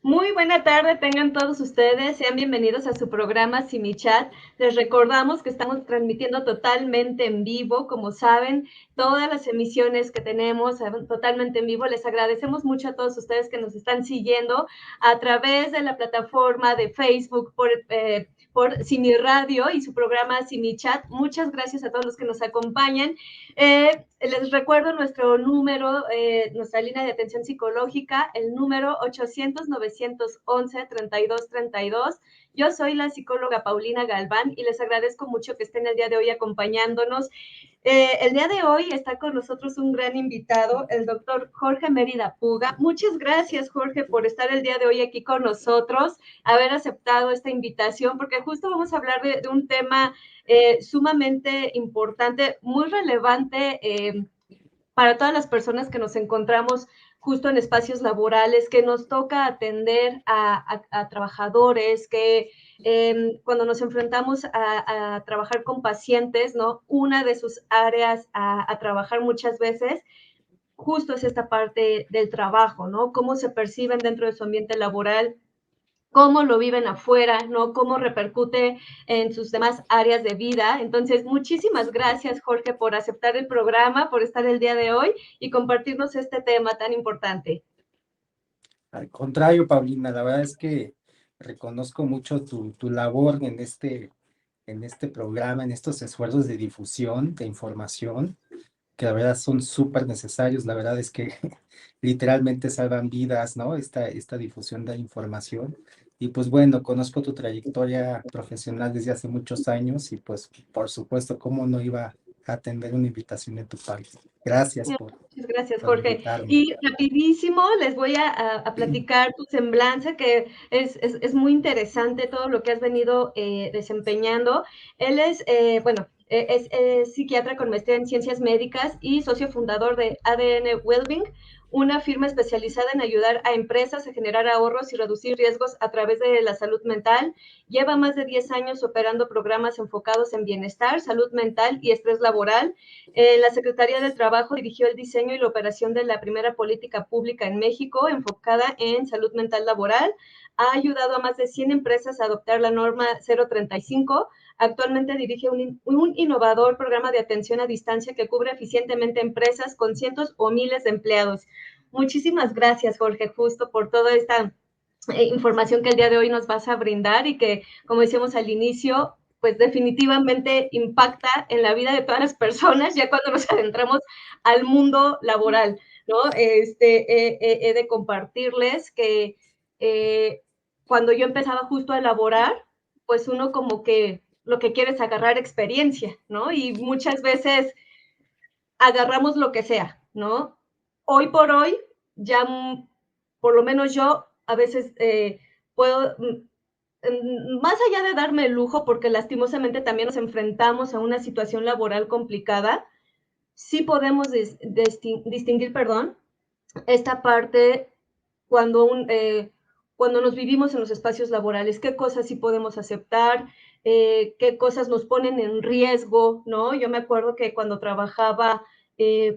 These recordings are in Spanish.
Muy buena tarde tengan todos ustedes, sean bienvenidos a su programa Simichat. Les recordamos que estamos transmitiendo totalmente en vivo, como saben, todas las emisiones que tenemos totalmente en vivo. Les agradecemos mucho a todos ustedes que nos están siguiendo a través de la plataforma de Facebook por Simi Radio y su programa Simichat. Muchas gracias a todos los que nos acompañan. Les recuerdo nuestro número, nuestra línea de atención psicológica, el número 800-911-3232. Yo soy la psicóloga Paulina Galván y les agradezco mucho que estén el día de hoy acompañándonos. El día de hoy está con nosotros un gran invitado, el doctor Jorge Mérida Puga. Muchas gracias, Jorge, por estar el día de hoy aquí con nosotros, haber aceptado esta invitación, porque justo vamos a hablar de un tema sumamente importante, muy relevante para todas las personas que nos encontramos justo en espacios laborales, que nos toca atender a trabajadores, que cuando nos enfrentamos a trabajar con pacientes, ¿no? Una de sus áreas a trabajar muchas veces justo es esta parte del trabajo, ¿no? Cómo se perciben dentro de su ambiente laboral, cómo lo viven afuera, ¿no? Cómo repercute en sus demás áreas de vida. Entonces, muchísimas gracias, Jorge, por aceptar el programa, por estar el día de hoy y compartirnos este tema tan importante. Al contrario, Paulina, la verdad es que reconozco mucho tu labor en este programa, en estos esfuerzos de difusión de información, que la verdad son súper necesarios. La verdad es que literalmente salvan vidas, ¿no? Esta difusión de información. Y pues bueno, conozco tu trayectoria profesional desde hace muchos años y pues por supuesto, ¿cómo no iba a atender una invitación de tu parte? Gracias Muchas gracias, por Jorge. invitarme. Y rapidísimo les voy a platicar tu semblanza, que es muy interesante todo lo que has venido desempeñando. Él es, es psiquiatra con maestría en ciencias médicas y socio fundador de ADN Wellbeing, una firma especializada en ayudar a empresas a generar ahorros y reducir riesgos a través de la salud mental. Lleva más de 10 años operando programas enfocados en bienestar, salud mental y estrés laboral. La Secretaría del Trabajo dirigió el diseño y la operación de la primera política pública en México enfocada en salud mental laboral. Ha ayudado a más de 100 empresas a adoptar la norma 035. Actualmente dirige un innovador programa de atención a distancia que cubre eficientemente empresas con cientos o miles de empleados. Muchísimas gracias, Jorge, justo por toda esta información que el día de hoy nos vas a brindar y que, como decíamos al inicio, pues definitivamente impacta en la vida de todas las personas ya cuando nos adentramos al mundo laboral, ¿no? He de compartirles que cuando yo empezaba justo a elaborar, pues uno como que lo que quiere es agarrar experiencia, ¿no? Y muchas veces agarramos lo que sea, ¿no? Hoy por hoy, ya por lo menos yo a veces puedo, más allá de darme el lujo, porque lastimosamente también nos enfrentamos a una situación laboral complicada, sí podemos distinguir, perdón, esta parte cuando, cuando nos vivimos en los espacios laborales, qué cosas sí podemos aceptar, qué cosas nos ponen en riesgo, ¿no? Yo me acuerdo que cuando trabajaba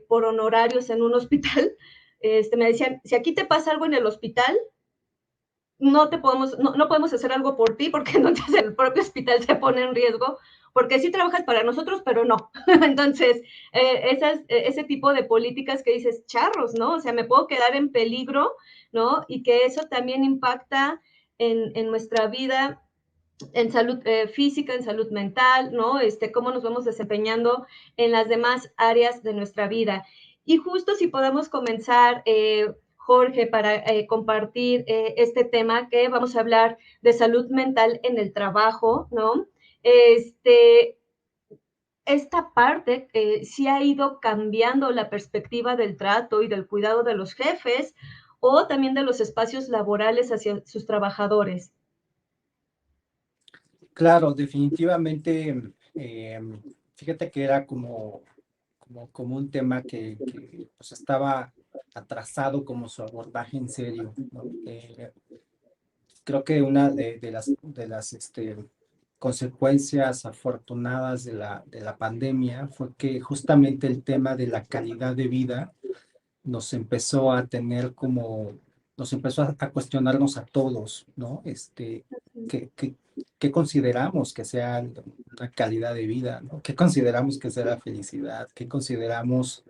por honorarios en un hospital, me decían, si aquí te pasa algo en el hospital, no podemos hacer algo por ti porque entonces el propio hospital se pone en riesgo, porque sí trabajas para nosotros, pero no. Entonces, ese tipo de políticas que dices, charros, ¿no? O sea, me puedo quedar en peligro, ¿no? Y que eso también impacta en nuestra vida, en salud física, en salud mental, ¿no? Cómo nos vamos desempeñando en las demás áreas de nuestra vida. Y justo si podemos comenzar, Jorge, para compartir este tema que vamos a hablar de salud mental en el trabajo, ¿no? Esta parte sí ha ido cambiando la perspectiva del trato y del cuidado de los jefes o también de los espacios laborales hacia sus trabajadores. Claro, definitivamente, fíjate que era como un tema que pues estaba atrasado como su abordaje en serio, ¿no? Creo que una de las consecuencias afortunadas de la pandemia fue que justamente el tema de la calidad de vida nos empezó a tener como nos empezó a cuestionarnos a todos, ¿no? ¿Qué, qué, qué consideramos que sea una calidad de vida, ¿no? ¿Qué consideramos que sea la felicidad? ¿Qué consideramos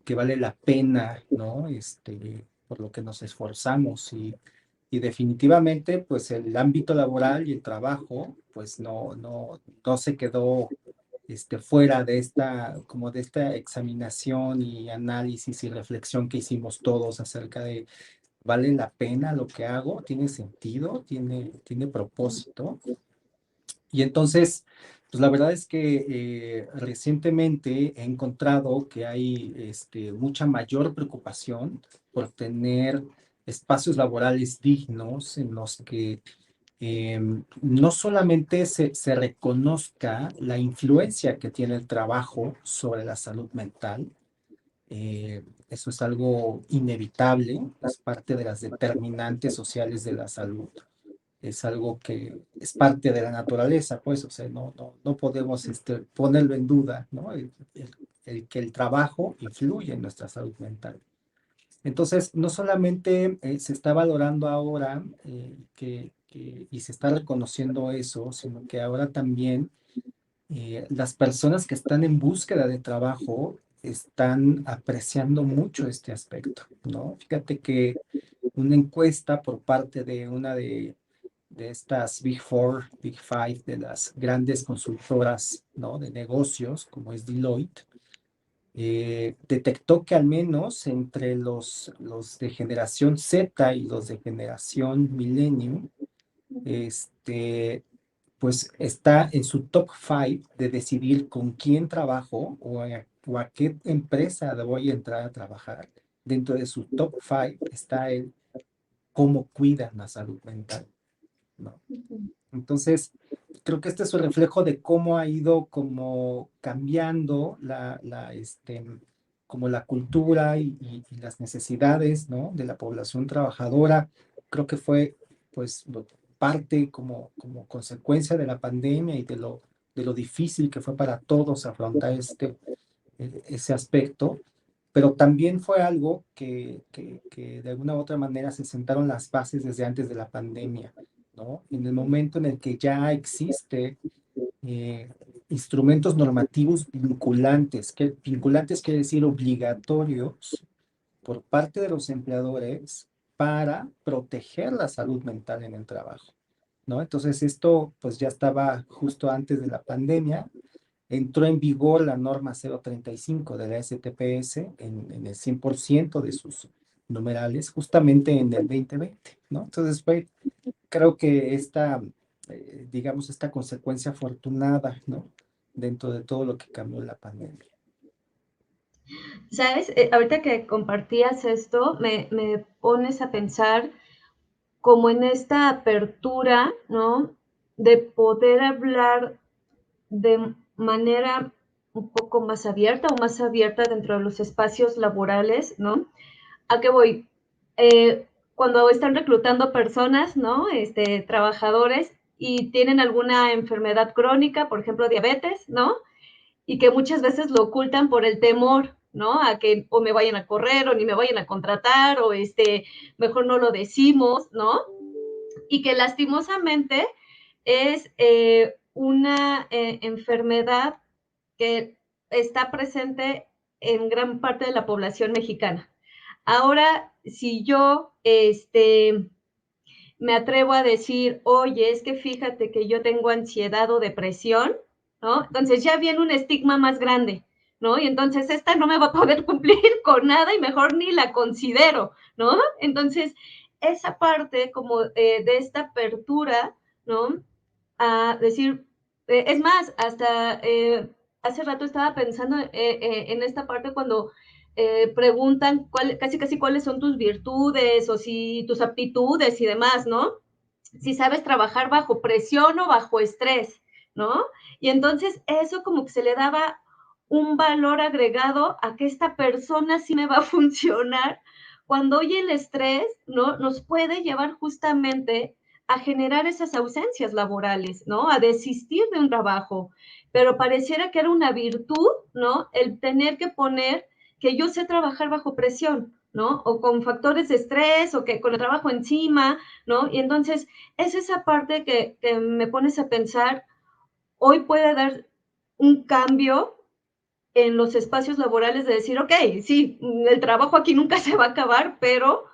que vale la pena, ¿no? Por lo que nos esforzamos y definitivamente, pues el ámbito laboral y el trabajo, pues no se quedó fuera de como de esta examinación y análisis y reflexión que hicimos todos acerca de, ¿vale la pena lo que hago? ¿Tiene sentido? ¿Tiene propósito? Y entonces, pues la verdad es que recientemente he encontrado que hay mucha mayor preocupación por tener espacios laborales dignos en los que no solamente se reconozca la influencia que tiene el trabajo sobre la salud mental, eso es algo inevitable, es parte de las determinantes sociales de la salud, es algo que es parte de la naturaleza, pues, o sea, no podemos ponerlo en duda, ¿no? El que el trabajo influye en nuestra salud mental. Entonces, no solamente se está valorando ahora y se está reconociendo eso, sino que ahora también las personas que están en búsqueda de trabajo están apreciando mucho este aspecto, ¿no? Fíjate que una encuesta por parte de una de estas Big Four, Big Five, de las grandes consultoras, ¿no? De negocios, como es Deloitte, detectó que al menos entre los de generación Z y los de generación Millennium, este, pues está en su top 5 de decidir con quién trabajo o a qué empresa voy a entrar a trabajar. Dentro de su top 5 está el cómo cuidan la salud mental, ¿no? Entonces, creo que este es un reflejo de cómo ha ido como cambiando como la cultura y las necesidades, ¿no? De la población trabajadora. Creo que fue, pues, parte como consecuencia de la pandemia y de lo difícil que fue para todos afrontar ese aspecto, pero también fue algo que de alguna u otra manera se sentaron las bases desde antes de la pandemia, ¿no? En el momento en el que ya existe eh, instrumentos normativos vinculantes, que vinculantes quiere decir obligatorios por parte de los empleadores para proteger la salud mental en el trabajo, ¿no? Entonces esto pues ya estaba justo antes de la pandemia. Entró en vigor la norma 035 de la STPS en el 100% de sus numerales, justamente en el 2020, ¿no? Entonces fue, creo que digamos, esta consecuencia afortunada, ¿no? Dentro de todo lo que cambió la pandemia. ¿Sabes? Ahorita que compartías esto, me pones a pensar como en esta apertura, ¿no? De poder hablar de manera un poco más abierta o más abierta dentro de los espacios laborales, ¿no? ¿A qué voy? Cuando están reclutando personas, ¿no? Trabajadores y tienen alguna enfermedad crónica, por ejemplo, diabetes, ¿no? Y que muchas veces lo ocultan por el temor, ¿no? A que o me vayan a correr o ni me vayan a contratar o mejor no lo decimos, ¿no? Y que lastimosamente es una enfermedad que está presente en gran parte de la población mexicana. Ahora, si yo me atrevo a decir, oye, es que fíjate que yo tengo ansiedad o depresión, ¿no? Entonces ya viene un estigma más grande, ¿no? Y entonces esta no me va a poder cumplir con nada y mejor ni la considero, ¿no? Entonces, esa parte como de esta apertura, ¿no? A decir, es más, hasta hace rato estaba pensando en esta parte cuando preguntan casi casi cuáles son tus virtudes o si tus aptitudes y demás, ¿no? Si sabes trabajar bajo presión o bajo estrés, ¿no? Y entonces eso como que se le daba un valor agregado a que esta persona sí me va a funcionar, cuando hoy el estrés, ¿no? Nos puede llevar justamente a generar esas ausencias laborales, ¿no? A desistir de un trabajo, pero pareciera que era una virtud, ¿no? El tener que poner que yo sé trabajar bajo presión, ¿no? O con factores de estrés o que con el trabajo encima, ¿no? Y entonces es esa parte que me pones a pensar, hoy puede dar un cambio en los espacios laborales de decir, ok, sí, el trabajo aquí nunca se va a acabar, pero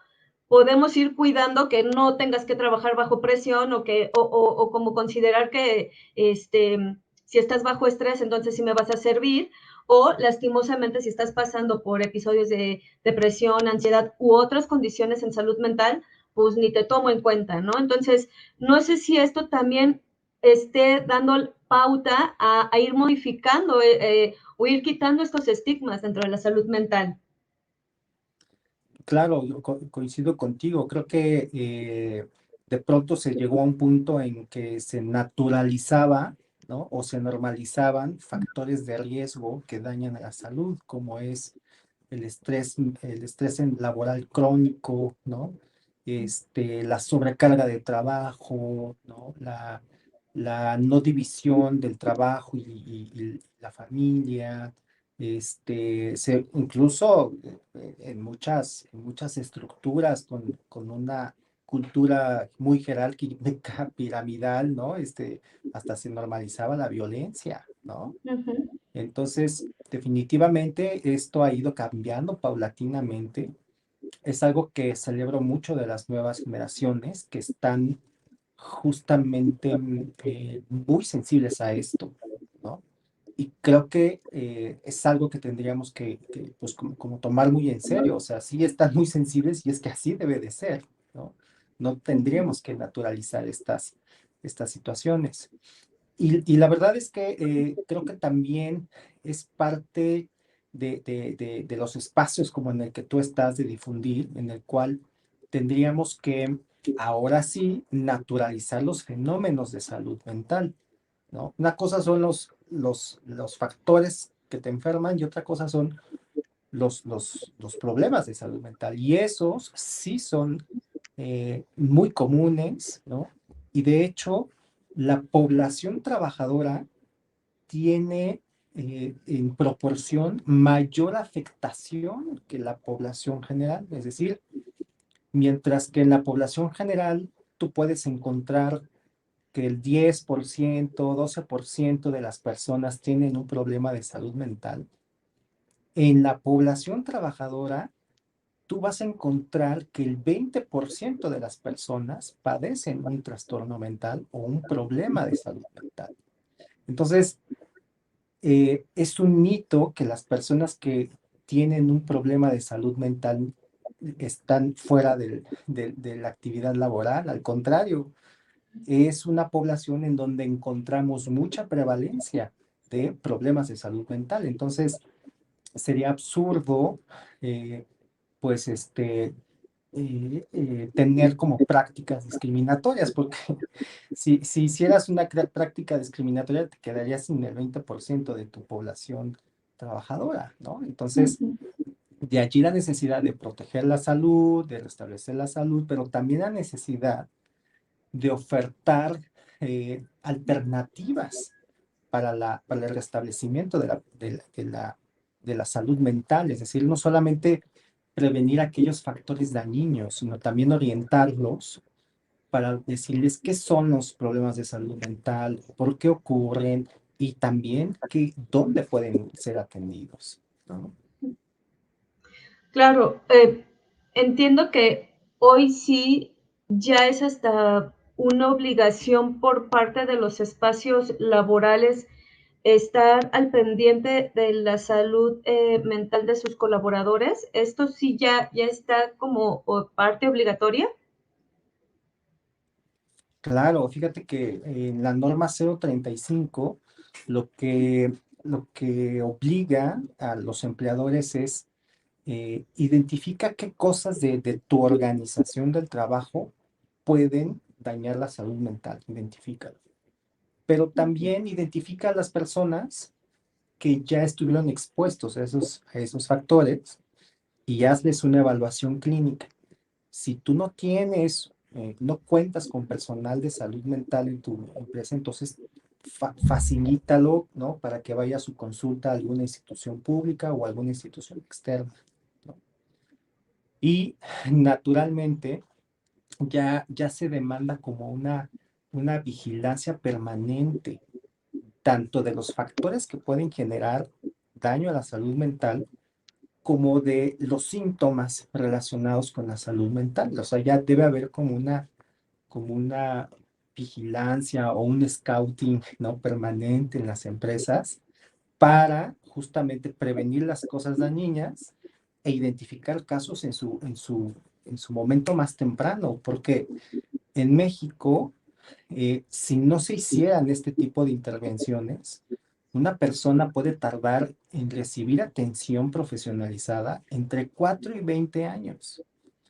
podemos ir cuidando que no tengas que trabajar bajo presión o como considerar que si estás bajo estrés, entonces sí me vas a servir, o lastimosamente si estás pasando por episodios de depresión, ansiedad u otras condiciones en salud mental, pues ni te tomo en cuenta, ¿no? Entonces, no sé si esto también esté dando pauta a ir modificando o ir quitando estos estigmas dentro de la salud mental. Claro, yo coincido contigo. Creo que de pronto se llegó a un punto en que se naturalizaba, ¿no? O se normalizaban factores de riesgo que dañan a la salud, como es el estrés laboral crónico, ¿no? La sobrecarga de trabajo, ¿no? La no división del trabajo y la familia, incluso en muchas estructuras con una cultura muy jerárquica, piramidal, ¿no? Hasta se normalizaba la violencia, ¿no? Uh -huh. Entonces, definitivamente esto ha ido cambiando paulatinamente. Es algo que celebro mucho de las nuevas generaciones que están justamente muy sensibles a esto, ¿no? Y creo que es algo que tendríamos pues, como tomar muy en serio. O sea, sí están muy sensibles y es que así debe de ser, ¿no? No tendríamos que naturalizar estas situaciones. Y la verdad es que creo que también es parte de los espacios como en el que tú estás de difundir, en el cual tendríamos que ahora sí naturalizar los fenómenos de salud mental, ¿no? Una cosa son los factores que te enferman y otra cosa son los problemas de salud mental. Y esos sí son muy comunes, ¿no? Y de hecho, la población trabajadora tiene en proporción mayor afectación que la población general. Es decir, mientras que en la población general tú puedes encontrar que el 10%, 12% de las personas tienen un problema de salud mental, en la población trabajadora tú vas a encontrar que el 20% de las personas padecen un trastorno mental o un problema de salud mental. Entonces, es un mito que las personas que tienen un problema de salud mental están fuera de la actividad laboral. Al contrario, es una población en donde encontramos mucha prevalencia de problemas de salud mental. Entonces, sería absurdo, eh, pues, tener como prácticas discriminatorias, porque si hicieras una práctica discriminatoria, te quedarías sin el 20% de tu población trabajadora, ¿no? Uh Entonces, -huh. de allí la necesidad de proteger la salud, de restablecer la salud, pero también la necesidad de ofertar alternativas para el restablecimiento de la salud mental, es decir, no solamente prevenir aquellos factores dañinos, sino también orientarlos para decirles qué son los problemas de salud mental, por qué ocurren y también dónde pueden ser atendidos, ¿no? Claro, entiendo que hoy sí ya es hasta una obligación por parte de los espacios laborales estar al pendiente de la salud mental de sus colaboradores. Esto sí ya está como parte obligatoria. Claro, fíjate que en la norma 035 lo que, lo que obliga a los empleadores es identifica qué cosas de tu organización del trabajo pueden dañar la salud mental, identifícalo. Pero también identifica a las personas que ya estuvieron expuestos a esos factores y hazles una evaluación clínica. Si tú no tienes, no cuentas con personal de salud mental en tu empresa, entonces facilítalo, ¿no? Para que vaya a su consulta a alguna institución pública o alguna institución externa, ¿no? Y naturalmente ya se demanda como una vigilancia permanente, tanto de los factores que pueden generar daño a la salud mental, como de los síntomas relacionados con la salud mental. O sea, ya debe haber como una vigilancia o un scouting, ¿no? Permanente en las empresas para justamente prevenir las cosas dañinas e identificar casos en su momento más temprano, porque en México, si no se hicieran este tipo de intervenciones, una persona puede tardar en recibir atención profesionalizada entre 4 y 20 años.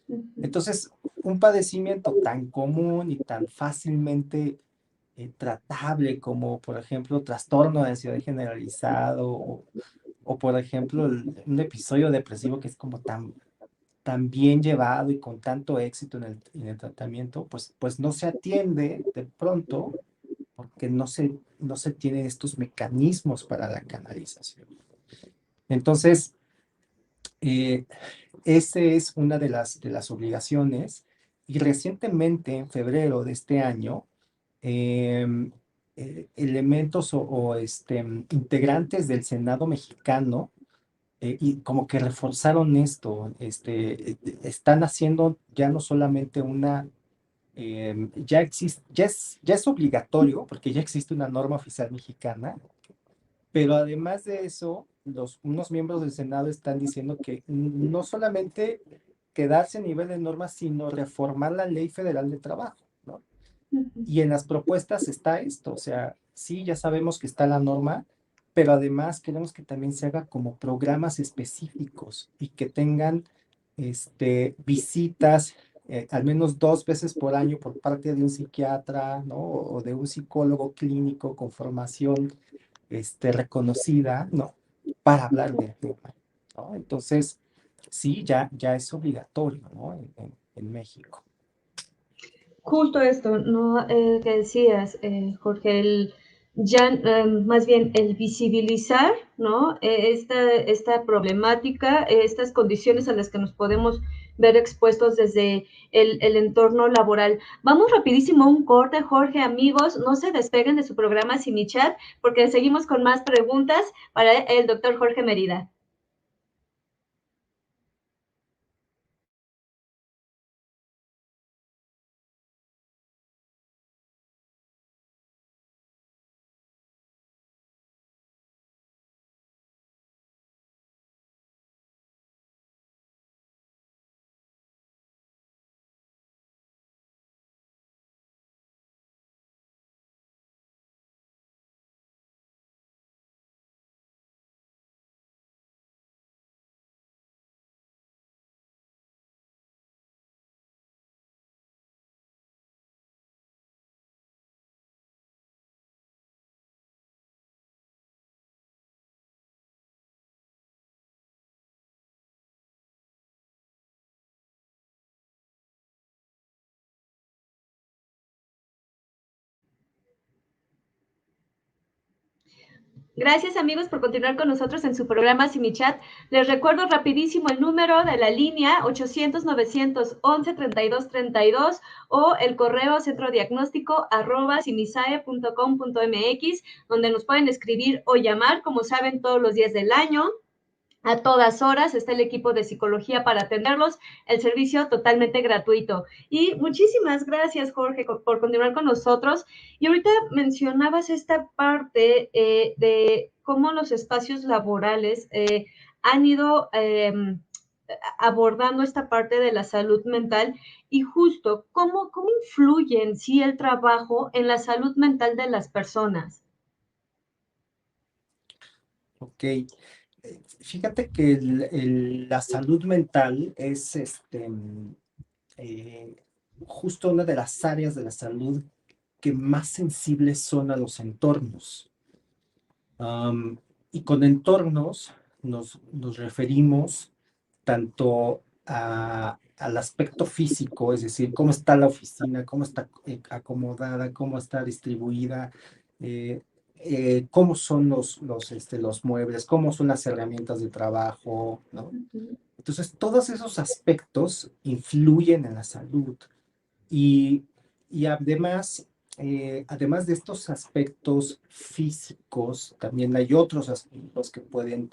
Ujú. Entonces, un padecimiento tan común y tan fácilmente tratable como, por ejemplo, trastorno de ansiedad generalizado o por ejemplo, un episodio depresivo que es como tan bien llevado y con tanto éxito en el tratamiento, pues no se atiende de pronto porque no se tienen estos mecanismos para la canalización. Entonces, eh, esa es una de las obligaciones. Y recientemente, en febrero de este año, em, elementos o integrantes del Senado mexicano, y como que reforzaron esto, están haciendo ya no solamente ya es obligatorio, porque ya existe una norma oficial mexicana, pero además de eso, unos miembros del Senado están diciendo que no solamente quedarse a nivel de normas, sino reformar la Ley Federal de Trabajo, ¿no? Ujú. Y en las propuestas está esto, o sea, sí, ya sabemos que está la norma, pero además queremos que también se haga como programas específicos y que tengan visitas al menos 2 veces por año por parte de un psiquiatra, ¿no? O de un psicólogo clínico con formación reconocida, ¿no? Para hablar del tema, ¿no? Entonces, sí, ya es obligatorio, ¿no? En México. Justo esto, ¿no? Que decías, Jorge, ya más bien el visibilizar, ¿no? Esta problemática, estas condiciones a las que nos podemos ver expuestos desde el entorno laboral. Vamos rapidísimo a un corte, Jorge, amigos, no se despeguen de su programa Sin Mi Chat, porque seguimos con más preguntas para el doctor Jorge Mérida. Gracias amigos por continuar con nosotros en su programa Simichat. Les recuerdo rapidísimo el número de la línea 800-911-3232 o el correo centrodiagnóstico@simisae.com.mx, donde nos pueden escribir o llamar, como saben, todos los días del año. A todas horas está el equipo de psicología para atenderlos, el servicio totalmente gratuito. Y muchísimas gracias, Jorge, por continuar con nosotros. Y ahorita mencionabas esta parte de cómo los espacios laborales han ido abordando esta parte de la salud mental y justo cómo influye en sí el trabajo en la salud mental de las personas. Ok. Fíjate que la salud mental es eh, justo una de las áreas de la salud que más sensibles son a los entornos. Am, y con entornos nos referimos tanto al aspecto físico, es decir, cómo está la oficina, cómo está acomodada, cómo está distribuida, eh, cómo son los muebles, cómo son las herramientas de trabajo, ¿no? Ujú, Entonces, todos esos aspectos influyen en la salud y, y además de estos aspectos físicos, también hay otros aspectos que pueden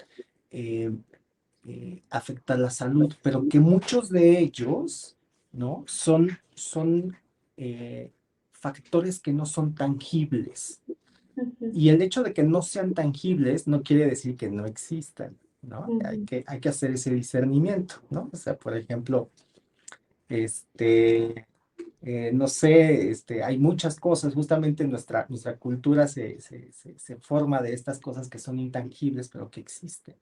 eh, afectar la salud, pero que muchos de ellos, ¿no? Son factores que no son tangibles. ujú, Y el hecho de que no sean tangibles no quiere decir que no existan, ¿no? ujú, Hay que hacer ese discernimiento, ¿no? O sea, por ejemplo, este, no sé, hay muchas cosas, justamente nuestra cultura se forma de estas cosas que son intangibles, pero que existen.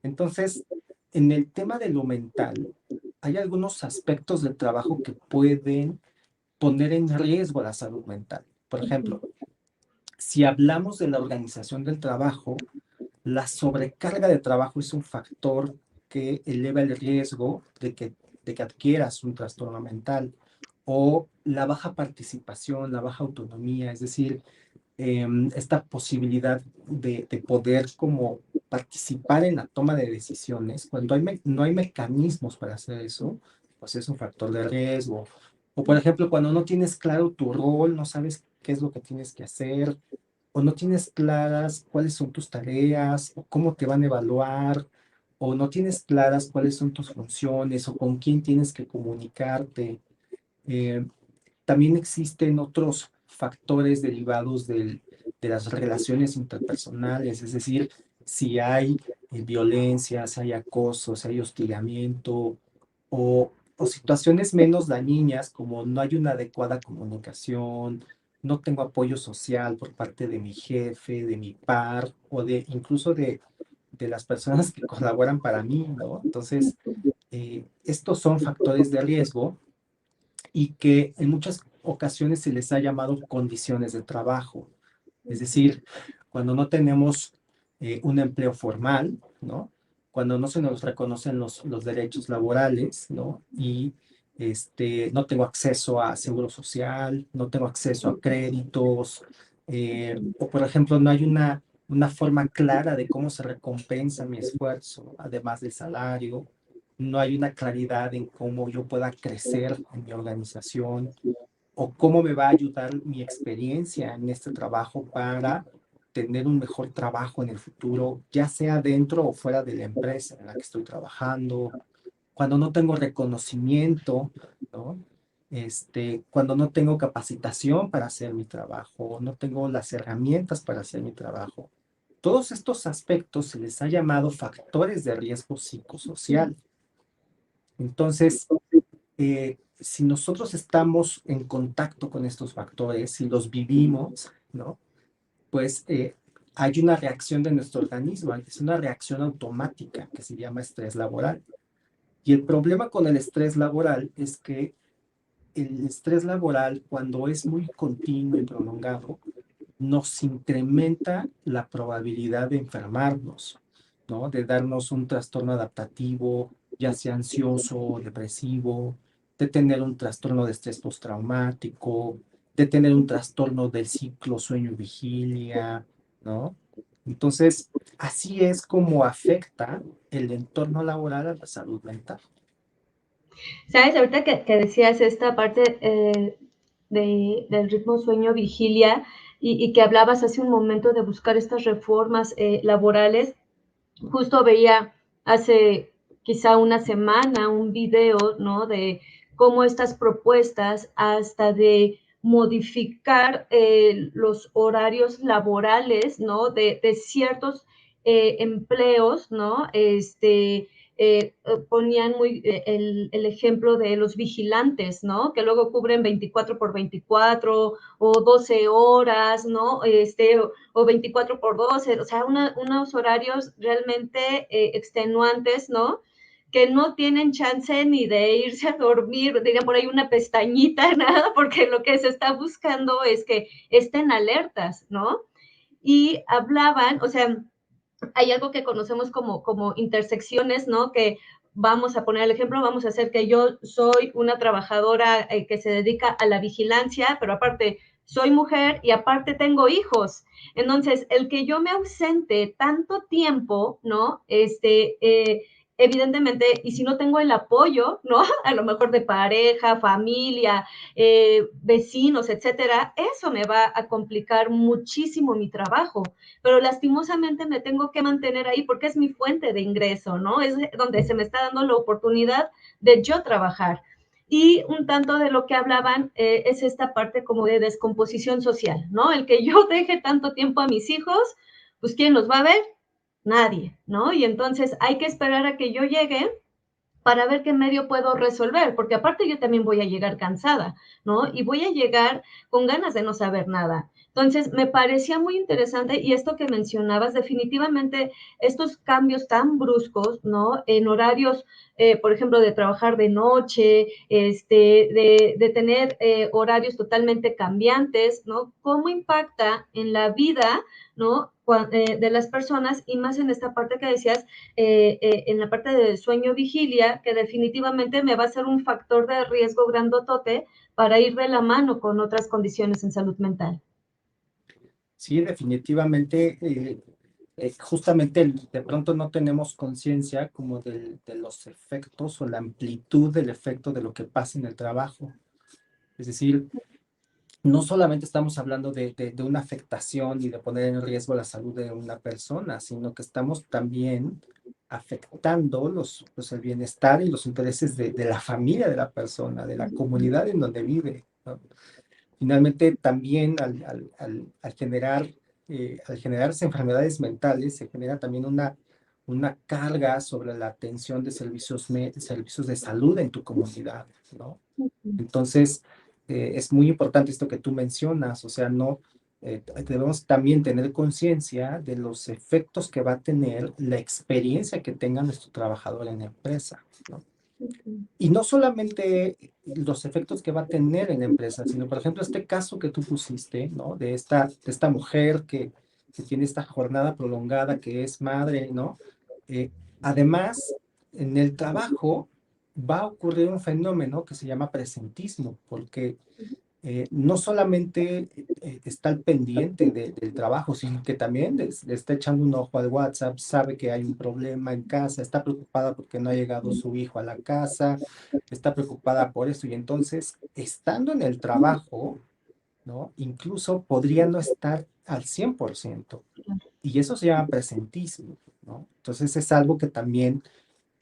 Entonces, en el tema de lo mental, hay algunos aspectos del trabajo que pueden poner en riesgo la salud mental. Por ujú, ejemplo, si hablamos de la organización del trabajo, la sobrecarga de trabajo es un factor que eleva el riesgo de que adquieras un trastorno mental o la baja participación, la baja autonomía, es decir, esta posibilidad de poder como participar en la toma de decisiones, cuando no hay mecanismos para hacer eso, pues es un factor de riesgo. O por ejemplo, cuando no tienes claro tu rol, no sabes qué es lo que tienes que hacer, o no tienes claras cuáles son tus tareas, o cómo te van a evaluar, o no tienes claras cuáles son tus funciones, o con quién tienes que comunicarte. Eh, También existen otros factores derivados de las relaciones interpersonales, es decir, si hay violencia, si hay acoso, si hay hostigamiento o situaciones menos dañinas como no hay una adecuada comunicación, no tengo apoyo social por parte de mi jefe, de mi par o de incluso de las personas que colaboran para mí, ¿no? Entonces, estos son factores de riesgo y que en muchas ocasiones se les ha llamado condiciones de trabajo. Es decir, cuando no tenemos un empleo formal, ¿no? Cuando no se nos reconocen los derechos laborales, ¿no? Y no tengo acceso a seguro social, no tengo acceso a créditos, o por ejemplo, no hay una forma clara de cómo se recompensa mi esfuerzo, además del salario, no hay una claridad en cómo yo pueda crecer en mi organización o cómo me va a ayudar mi experiencia en este trabajo para tener un mejor trabajo en el futuro, ya sea dentro o fuera de la empresa en la que estoy trabajando, cuando no tengo reconocimiento, ¿no? Cuando no tengo capacitación para hacer mi trabajo, no tengo las herramientas para hacer mi trabajo. Todos estos aspectos se les ha llamado factores de riesgo psicosocial. Entonces, si nosotros estamos en contacto con estos factores, si los vivimos, ¿no? Pues hay una reacción de nuestro organismo, es una reacción automática que se llama estrés laboral. Y el problema con el estrés laboral es que el estrés laboral, cuando es muy continuo y prolongado, nos incrementa la probabilidad de enfermarnos, ¿no? De darnos un trastorno adaptativo, ya sea ansioso o depresivo, de tener un trastorno de estrés postraumático, de tener un trastorno del ciclo sueño-vigilia, ¿no? Entonces, así es como afecta el entorno laboral a la salud mental. ¿Sabes? Ahorita que decías esta parte del ritmo sueño-vigilia y que hablabas hace un momento de buscar estas reformas laborales, justo veía hace quizá una semana un video, ¿no? De cómo estas propuestas hasta de modificar los horarios laborales, ¿no? De ciertos empleos, ¿no? Ponían muy el ejemplo de los vigilantes, ¿no? Que luego cubren 24 por 24 o 12 horas, ¿no? O 24 por 12, o sea, unos horarios realmente extenuantes, ¿no? Que no tienen chance ni de irse a dormir, diría por ahí una pestañita, nada, porque lo que se está buscando es que estén alertas, ¿no? Y hablaban, o sea, hay algo que conocemos como intersecciones, ¿no? Que vamos a poner el ejemplo, vamos a hacer que yo soy una trabajadora que se dedica a la vigilancia, pero aparte soy mujer y aparte tengo hijos. Entonces, el que yo me ausente tanto tiempo, ¿no? Evidentemente, y si no tengo el apoyo, ¿no? A lo mejor de pareja, familia, vecinos, etcétera, eso me va a complicar muchísimo mi trabajo, pero lastimosamente me tengo que mantener ahí porque es mi fuente de ingreso, ¿no? Es donde se me está dando la oportunidad de yo trabajar. Y un tanto de lo que hablaban es esta parte como de descomposición social, ¿no? El que yo deje tanto tiempo a mis hijos, pues ¿quién los va a ver? Nadie, ¿no? Y entonces hay que esperar a que yo llegue para ver qué medio puedo resolver, porque aparte yo también voy a llegar cansada, ¿no? Y voy a llegar con ganas de no saber nada. Entonces, me parecía muy interesante y esto que mencionabas, definitivamente estos cambios tan bruscos, ¿no? En horarios, por ejemplo, de trabajar de noche, de tener horarios totalmente cambiantes, ¿no? ¿Cómo impacta en la vida, ¿no? De las personas y más en esta parte que decías, en la parte de sueño vigilia, que definitivamente me va a ser un factor de riesgo grandotote para ir de la mano con otras condiciones en salud mental. Sí, definitivamente, justamente de pronto no tenemos conciencia como de los efectos o la amplitud del efecto de lo que pasa en el trabajo. Es decir, no solamente estamos hablando de una afectación y de poner en riesgo la salud de una persona, sino que estamos también afectando el bienestar y los intereses de la familia de la persona, de la comunidad en donde vive, ¿no? Finalmente, también al generarse enfermedades mentales, se genera también una carga sobre la atención de servicios de salud en tu comunidad, ¿no? Entonces, es muy importante esto que tú mencionas, o sea, no, debemos también tener conciencia de los efectos que va a tener la experiencia que tenga nuestro trabajador en la empresa, ¿no? Y no solamente los efectos que va a tener en la empresa, sino, por ejemplo, este caso que tú pusiste, ¿no? De esta mujer que tiene esta jornada prolongada, que es madre, ¿no? Eh, Además, en el trabajo va a ocurrir un fenómeno que se llama presentismo, porque no solamente está al pendiente del trabajo, sino que también le está echando un ojo al WhatsApp, sabe que hay un problema en casa, está preocupada porque no ha llegado su hijo a la casa, está preocupada por eso y entonces, estando en el trabajo, ¿no? Incluso podría no estar al 100% y eso se llama presentismo, ¿no? Entonces es algo que también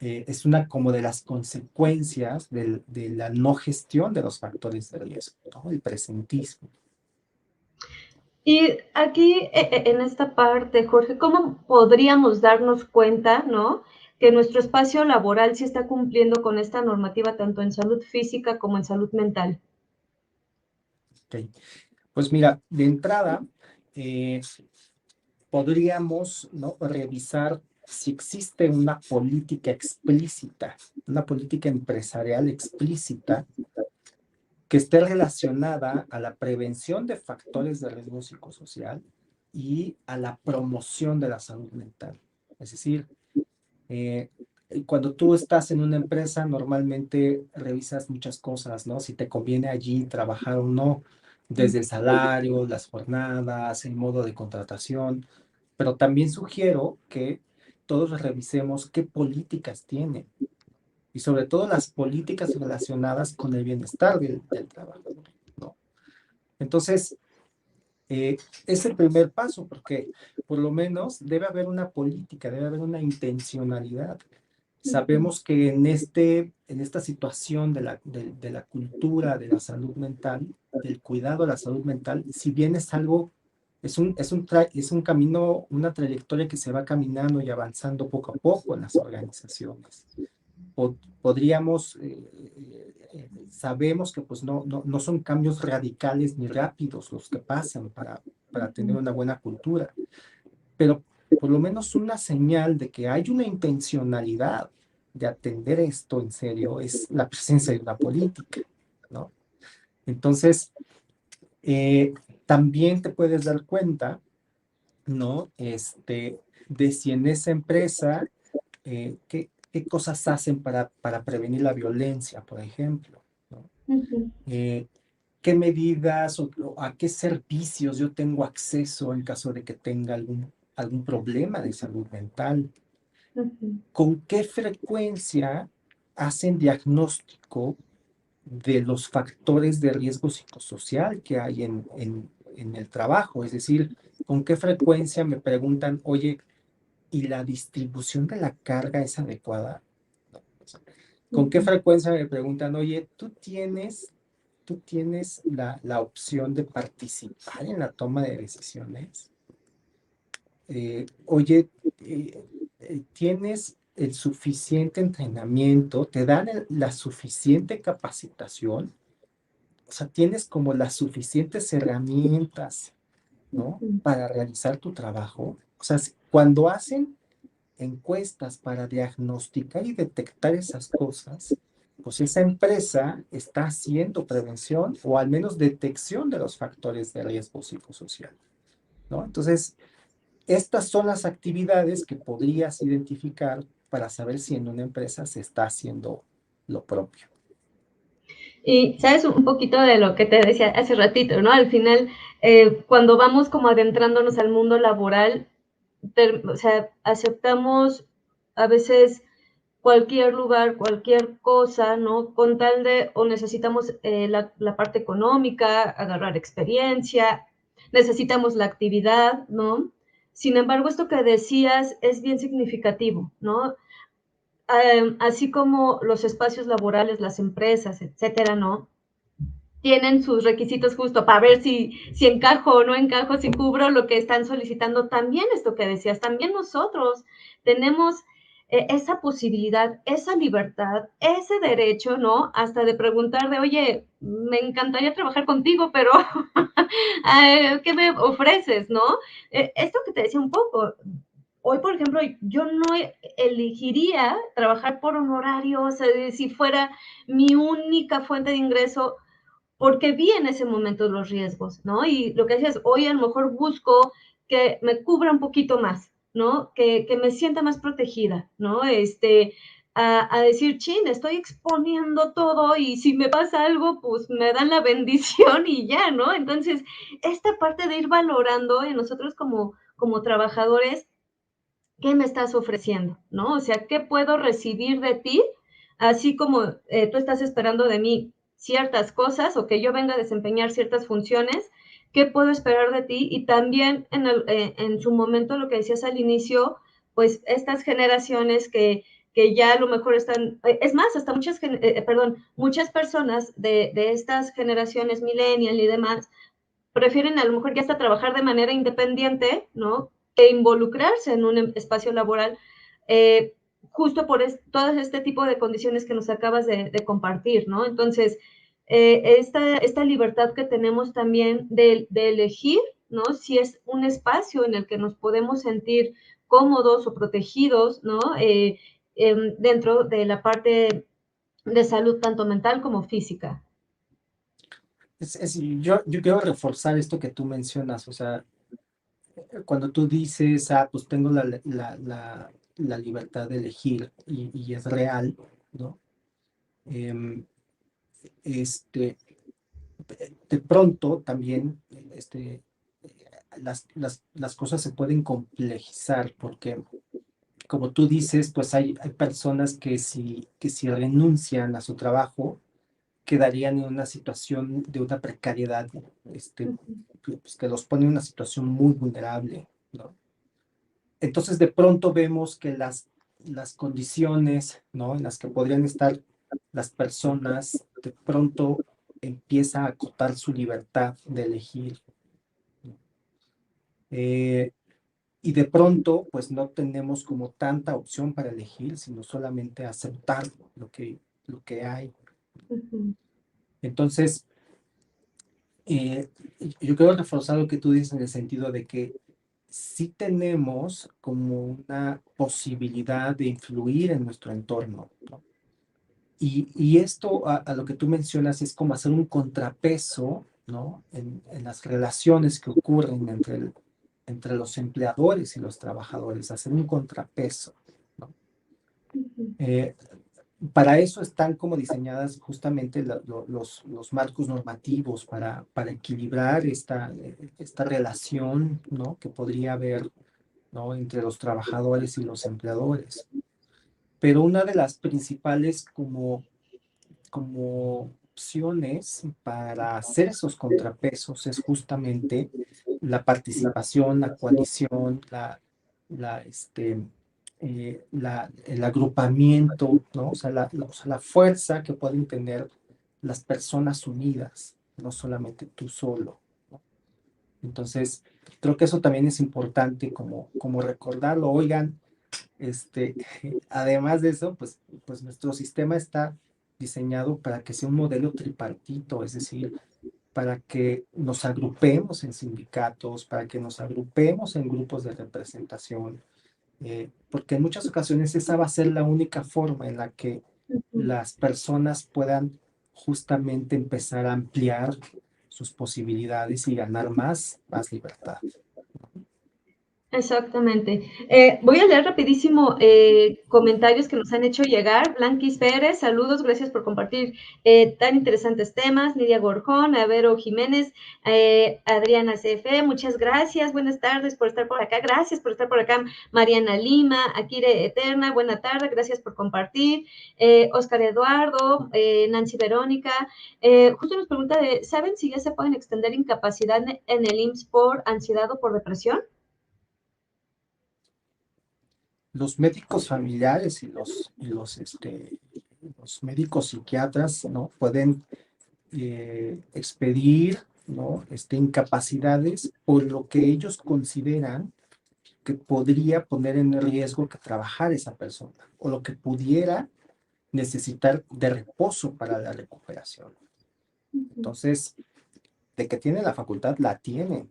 es una como de las consecuencias de la no gestión de los factores de riesgo, ¿no? El presentismo. Y aquí, en esta parte, Jorge, ¿cómo podríamos darnos cuenta, ¿no? Que nuestro espacio laboral sí está cumpliendo con esta normativa tanto en salud física como en salud mental. ¿Ok? Pues mira, de entrada, eh, podríamos, ¿no? Revisar si existe una política explícita, una política empresarial explícita que esté relacionada a la prevención de factores de riesgo psicosocial y a la promoción de la salud mental. Es decir, eh, cuando tú estás en una empresa, normalmente revisas muchas cosas, ¿no? Si te conviene allí trabajar o no, desde el salario, las jornadas, el modo de contratación, pero también sugiero que todos revisemos qué políticas tiene y sobre todo las políticas relacionadas con el bienestar del trabajador, ¿no? Entonces, eh, es el primer paso, porque por lo menos debe haber una política, debe haber una intencionalidad. Sabemos que en esta situación de la cultura de la salud mental, del cuidado de la salud mental, si bien es algo, es un camino, una trayectoria que se va caminando y avanzando poco a poco en las organizaciones. Podríamos, sabemos que pues no son cambios radicales ni rápidos los que pasan para tener una buena cultura, pero por lo menos una señal de que hay una intencionalidad de atender esto en serio es la presencia de una política, ¿no? Entonces, eh, también te puedes dar cuenta, ¿no? De si en esa empresa, qué cosas hacen para prevenir la violencia, por ejemplo, ¿no? qué medidas o a qué servicios yo tengo acceso en caso de que tenga algún problema de salud mental. Ujú, ¿Con qué frecuencia hacen diagnóstico de los factores de riesgo psicosocial que hay en el trabajo? Es decir, ¿con qué frecuencia me preguntan, oye, ¿y la distribución de la carga es adecuada? No, o sea, ¿con qué ujú, frecuencia me preguntan, oye, tú tienes la opción de participar en la toma de decisiones? Oye, ¿tienes el suficiente entrenamiento? ¿Te dan la suficiente capacitación? O sea, tienes como las suficientes herramientas, ¿no? ujú. Para realizar tu trabajo. O sea, cuando hacen encuestas para diagnosticar y detectar esas cosas, pues esa empresa está haciendo prevención o al menos detección de los factores de riesgo psicosocial, ¿no? Entonces, estas son las actividades que podrías identificar para saber si en una empresa se está haciendo lo propio. Y sabes un poquito de lo que te decía hace ratito, ¿no? Al final, cuando vamos como adentrándonos al mundo laboral, o sea, aceptamos a veces cualquier lugar, cualquier cosa, ¿no? Con tal de, o necesitamos la parte económica, agarrar experiencia, necesitamos la actividad, ¿no? Sin embargo, esto que decías es bien significativo, ¿no? Así como los espacios laborales, las empresas, etcétera, ¿no? Tienen sus requisitos justo para ver si encajo o no encajo, si cubro lo que están solicitando. También esto que decías, también nosotros tenemos esa posibilidad, esa libertad, ese derecho, ¿no? Hasta de preguntar de, oye, me encantaría trabajar contigo, pero ¿qué me ofreces, no? Esto que te decía un poco, hoy, por ejemplo, yo no elegiría trabajar por honorario, o sea, si fuera mi única fuente de ingreso, porque vi en ese momento los riesgos, ¿no? Y lo que decías, hoy a lo mejor busco que me cubra un poquito más, ¿no? Que me sienta más protegida, ¿no? A decir, chin, estoy exponiendo todo y si me pasa algo, pues me dan la bendición y ya, ¿no? Entonces, esta parte de ir valorando en nosotros como trabajadores, ¿qué me estás ofreciendo? ¿No? O sea, ¿qué puedo recibir de ti? Así como tú estás esperando de mí ciertas cosas o que yo venga a desempeñar ciertas funciones, ¿qué puedo esperar de ti? Y también en su momento, lo que decías al inicio, pues estas generaciones que ya a lo mejor están, es más, hasta muchas personas de estas generaciones millennial y demás, prefieren a lo mejor ya hasta trabajar de manera independiente, ¿no? Que involucrarse en un espacio laboral, eh, justo por todo este tipo de condiciones que nos acabas de compartir, ¿no? Entonces, esta libertad que tenemos también de elegir, ¿no? Si es un espacio en el que nos podemos sentir cómodos o protegidos, ¿no? Dentro de la parte de salud tanto mental como física. Yo quiero reforzar esto que tú mencionas, o sea, cuando tú dices, pues tengo la libertad de elegir y es real, ¿no? Em, este, de pronto también las cosas se pueden complejizar porque, como tú dices, pues hay personas que si renuncian a su trabajo, quedarían en una situación de una precariedad, pues, que los pone en una situación muy vulnerable, ¿no? Entonces, de pronto vemos que las condiciones, ¿no? En las que podrían estar las personas, de pronto empieza a acotar su libertad de elegir. ¿No? Eh, y de pronto, pues no tenemos como tanta opción para elegir, sino solamente aceptar lo que hay. Ujú, Entonces, eh, yo quiero reforzar lo que tú dices en el sentido de que sí tenemos como una posibilidad de influir en nuestro entorno, ¿no? Y esto a lo que tú mencionas es como hacer un contrapeso, ¿no? En las relaciones que ocurren entre los empleadores y los trabajadores, hacer un contrapeso, ¿no? ujú, Eh, para eso están como diseñadas justamente los marcos normativos para equilibrar esta relación, ¿no? Que podría haber, ¿no? Entre los trabajadores y los empleadores. Pero una de las principales como opciones para hacer esos contrapesos es justamente la participación, la coalición, el agrupamiento, ¿no? O sea, la fuerza que pueden tener las personas unidas, no solamente tú solo, ¿no? Entonces, creo que eso también es importante como recordarlo. Oigan, este, además de eso, pues nuestro sistema está diseñado para que sea un modelo tripartito, es decir, para que nos agrupemos en sindicatos, para que nos agrupemos en grupos de representación, porque en muchas ocasiones esa va a ser la única forma en la que Ujú. las personas puedan justamente empezar a ampliar sus posibilidades y ganar más libertad. Exactamente. Voy a leer rapidísimo comentarios que nos han hecho llegar. Blanquis Pérez, saludos, gracias por compartir tan interesantes temas. Nidia Gorjón, Avero Jiménez, Adriana CF, muchas gracias, buenas tardes por estar por acá, gracias por estar por acá. Mariana Lima, Akire Eterna, buena tarde, gracias por compartir. Oscar Eduardo, Nancy Verónica, justo nos pregunta ¿saben si ya se pueden extender incapacidad en el IMSS por ansiedad o por depresión? Los médicos familiares los médicos psiquiatras, ¿no? Pueden expedir, ¿no? Incapacidades por lo que ellos consideran que podría poner en riesgo que trabajar esa persona o lo que pudiera necesitar de reposo para la recuperación. Entonces, de que tiene la facultad, la tiene.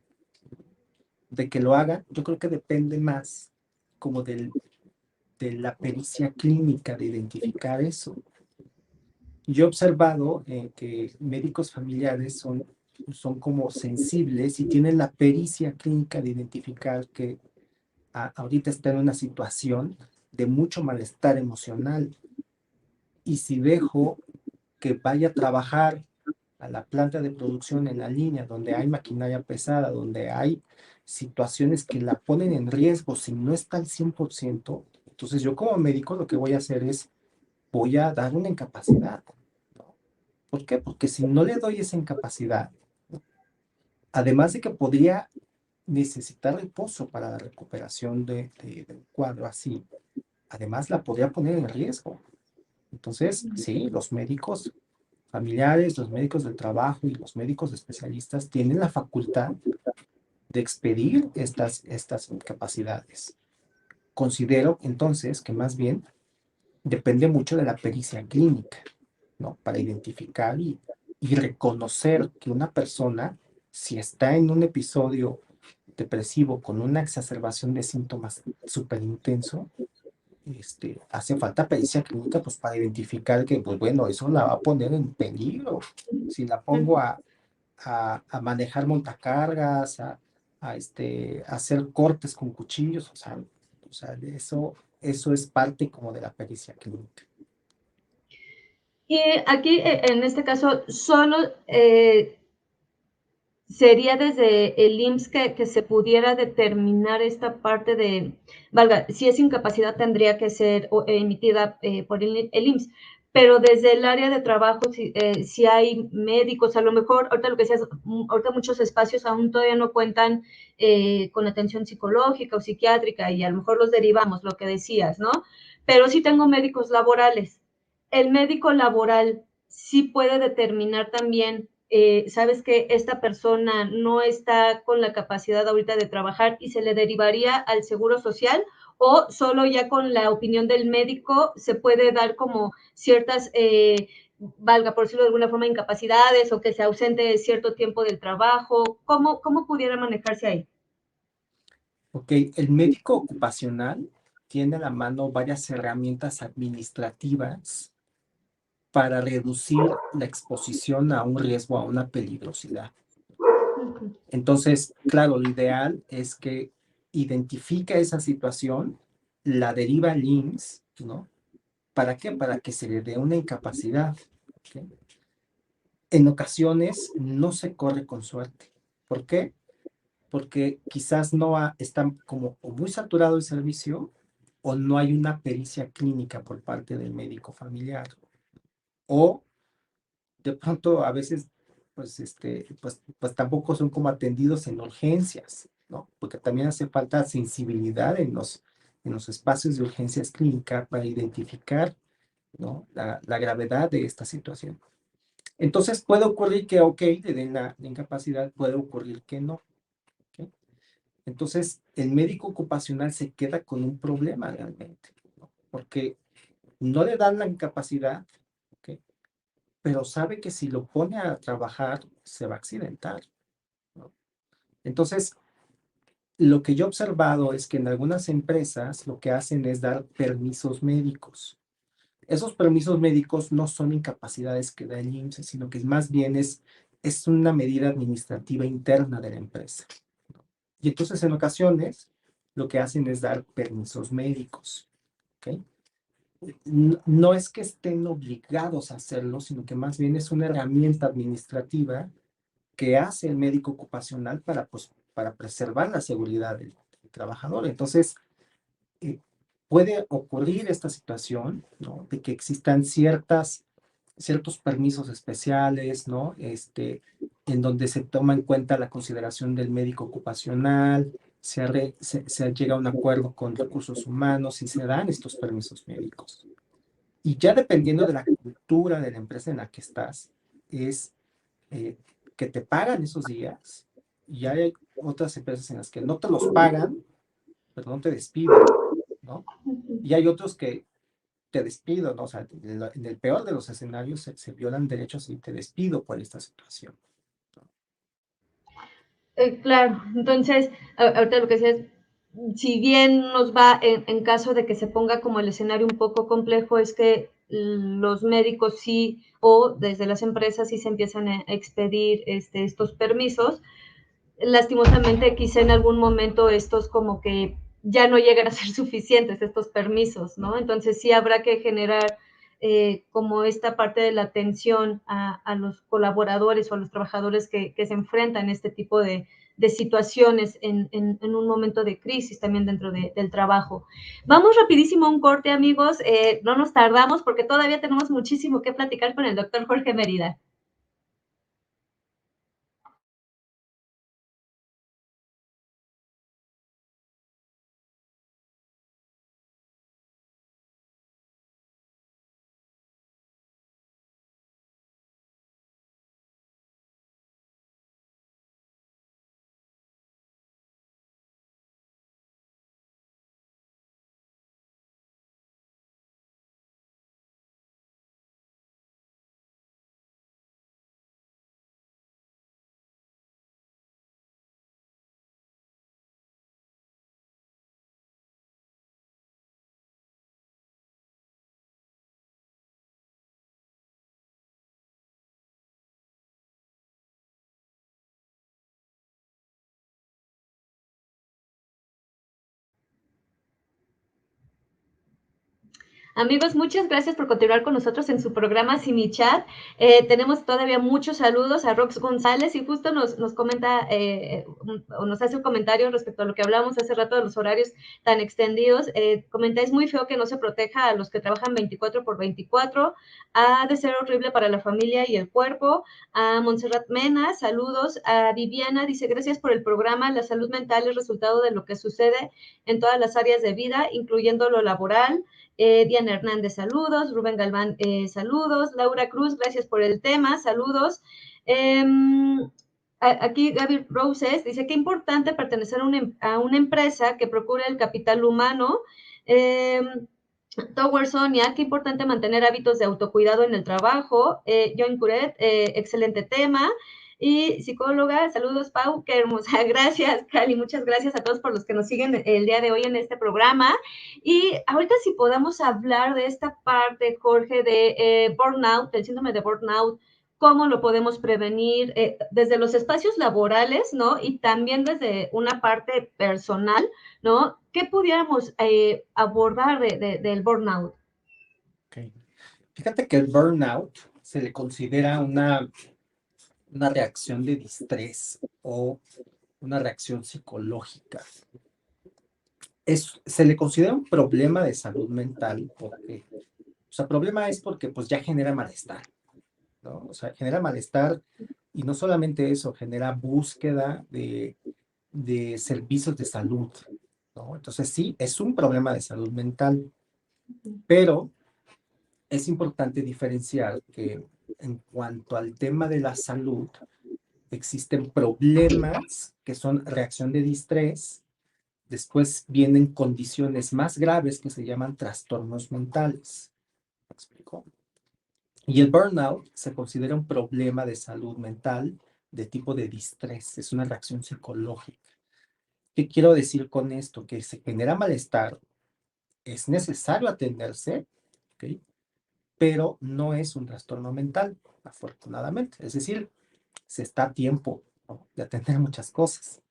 De que lo haga, yo creo que depende más como de la pericia clínica, de identificar eso. Yo he observado que médicos familiares son como sensibles y tienen la pericia clínica de identificar que ahorita está en una situación de mucho malestar emocional. Y si dejo que vaya a trabajar a la planta de producción en la línea, donde hay maquinaria pesada, donde hay situaciones que la ponen en riesgo si no está al 100%, entonces yo como médico lo que voy a hacer es, voy a dar una incapacidad, ¿no? ¿Por qué? Porque si no le doy esa incapacidad, ¿no? Además de que podría necesitar reposo para la recuperación del cuadro así, además la podría poner en riesgo. Entonces, sí, los médicos familiares, los médicos del trabajo y los médicos especialistas tienen la facultad de expedir estas incapacidades. Considero entonces que más bien depende mucho de la pericia clínica, ¿no? Para identificar y reconocer que una persona, si está en un episodio depresivo con una exacerbación de síntomas súper intenso, hace falta pericia clínica pues para identificar que, pues bueno, eso la va a poner en peligro. Si la pongo a manejar montacargas, a hacer cortes con cuchillos, o sea, eso es parte como de la pericia clínica. Y aquí, en este caso, solo sería desde el IMSS que se pudiera determinar esta parte de, valga, si es incapacidad tendría que ser emitida por el IMSS, pero desde el área de trabajo, si hay médicos, a lo mejor, ahorita lo que decías, ahorita muchos espacios aún todavía no cuentan con atención psicológica o psiquiátrica y a lo mejor los derivamos, lo que decías, ¿no? Pero sí tengo médicos laborales. El médico laboral sí puede determinar también sabes que esta persona no está con la capacidad ahorita de trabajar y se le derivaría al seguro social o solo ya con la opinión del médico se puede dar como ciertas, valga por decirlo de alguna forma, incapacidades o que se ausente cierto tiempo del trabajo. ¿Cómo pudiera manejarse ahí? Ok, el médico ocupacional tiene a la mano varias herramientas administrativas para reducir la exposición a un riesgo, a una peligrosidad. Entonces, claro, lo ideal es que identifique esa situación, la deriva al IMSS, ¿no? ¿Para qué? Para que se le dé una incapacidad. ¿Ok? En ocasiones no se corre con suerte. ¿Por qué? Porque quizás está como o muy saturado el servicio o no hay una pericia clínica por parte del médico familiar. O de pronto a veces, pues tampoco son como atendidos en urgencias, ¿no? Porque también hace falta sensibilidad en los espacios de urgencias clínicas para identificar, ¿no? La gravedad de esta situación. Entonces puede ocurrir que, ok, le den la incapacidad, puede ocurrir que no. ¿Ok? Entonces, el médico ocupacional se queda con un problema realmente, ¿no? Porque no le dan la incapacidad, ¿ok? Pero sabe que si lo pone a trabajar, se va a accidentar, ¿no? Entonces, lo que yo he observado es que en algunas empresas lo que hacen es dar permisos médicos. Esos permisos médicos no son incapacidades que da el IMSS, sino que más bien es una medida administrativa interna de la empresa. Y entonces en ocasiones lo que hacen es dar permisos médicos. ¿Ok? No es que estén obligados a hacerlo, sino que más bien es una herramienta administrativa que hace el médico ocupacional para preservar la seguridad del trabajador. Entonces, eh, puede ocurrir esta situación, ¿no? De que existan ciertos permisos especiales, ¿no? En donde se toma en cuenta la consideración del médico ocupacional, se llega a un acuerdo con recursos humanos y se dan estos permisos médicos. Y ya dependiendo de la cultura de la empresa en la que estás, es eh, que te pagan esos días y hay otras empresas en las que no te los pagan, pero no te despiden, ¿no? Y hay otros que te despido, ¿no? O sea, en el peor de los escenarios se violan derechos y te despido por esta situación. Claro, entonces, ahorita lo que decías, si bien nos va en caso de que se ponga como el escenario un poco complejo, es que los médicos sí, o desde las empresas sí se empiezan a expedir estos permisos. Lastimosamente, quizá en algún momento estos como que ya no llegan a ser suficientes, estos permisos, ¿no? Entonces sí habrá que generar como esta parte de la atención a los colaboradores o a los trabajadores que se enfrentan a este tipo de situaciones en un momento de crisis también dentro del trabajo. Vamos rapidísimo a un corte, amigos. No nos tardamos porque todavía tenemos muchísimo que platicar con el doctor Jorge Mérida. Amigos, muchas gracias por continuar con nosotros en su programa Chat. Tenemos todavía muchos saludos a Rox González y justo nos comenta o nos hace un comentario respecto a lo que hablamos hace rato de los horarios tan extendidos. Comenta, es muy feo que no se proteja a los que trabajan 24/24. Ha de ser horrible para la familia y el cuerpo. A Montserrat Mena, saludos. A Viviana, dice, gracias por el programa. La salud mental es resultado de lo que sucede en todas las áreas de vida, incluyendo lo laboral. Diana Hernández, saludos. Rubén Galván, saludos. Laura Cruz, gracias por el tema, saludos. Aquí Gaby Roses dice, qué importante pertenecer a una empresa que procure el capital humano. Tower Sonia, qué importante mantener hábitos de autocuidado en el trabajo. John Curet, excelente tema. Y psicóloga, saludos Pau, qué hermosa, gracias Cali, muchas gracias a todos por los que nos siguen el día de hoy en este programa. Y ahorita si podamos hablar de esta parte, Jorge, de burnout, del síndrome de burnout, cómo lo podemos prevenir desde los espacios laborales, ¿no? Y también desde una parte personal, ¿no? ¿Qué pudiéramos abordar del burnout? Ok. Fíjate que el burnout se le considera una reacción de distrés o una reacción psicológica. Se le considera un problema de salud mental porque, o sea, problema es porque pues ya genera malestar, ¿no? O sea, genera malestar y no solamente eso, genera búsqueda de servicios de salud, ¿no? Entonces sí, es un problema de salud mental, pero es importante diferenciar que en cuanto al tema de la salud, existen problemas que son reacción de distrés, después vienen condiciones más graves que se llaman trastornos mentales. ¿Me explico? Y el burnout se considera un problema de salud mental de tipo de distrés, es una reacción psicológica. ¿Qué quiero decir con esto? Que se genera malestar, es necesario atenderse, ¿ok? Pero no es un trastorno mental, afortunadamente. Es decir, se está a tiempo, ¿no?, de atender muchas cosas.